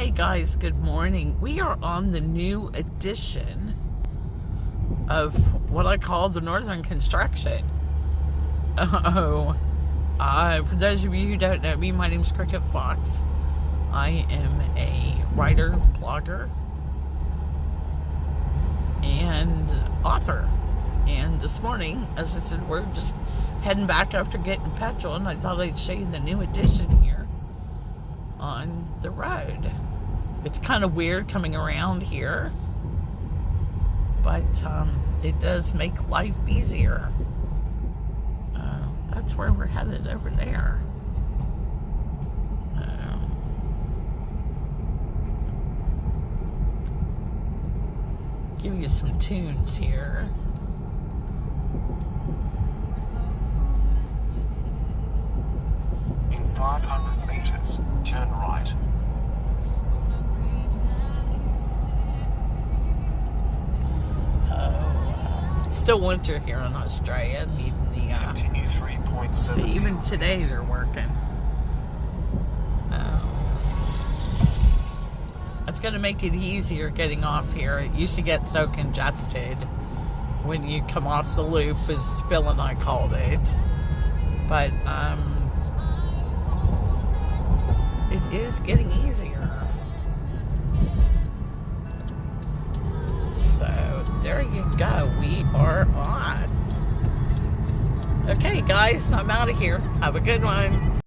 Hey guys, good morning. We are on the new edition of what I call the Northern Construction. For those of you who don't know me, my name is Cricket Fox. I am a writer, blogger, and author. And this morning, as I said, we're just heading back after getting petrol, and I thought I'd show you the new edition here on the road. It's kind of weird coming around here, but it does make life easier. That's where we're headed, over there. Give you some tunes here. In 500 meters, turn right. Still winter here in Australia. Needing the Continue 3.7. see, even today they're working. It's going to make it easier getting off here. It used to get so congested when you come off the loop, as Phil and I called it. But it is getting easier. So there you go. We are off. Okay, guys, I'm out of here. Have a good one.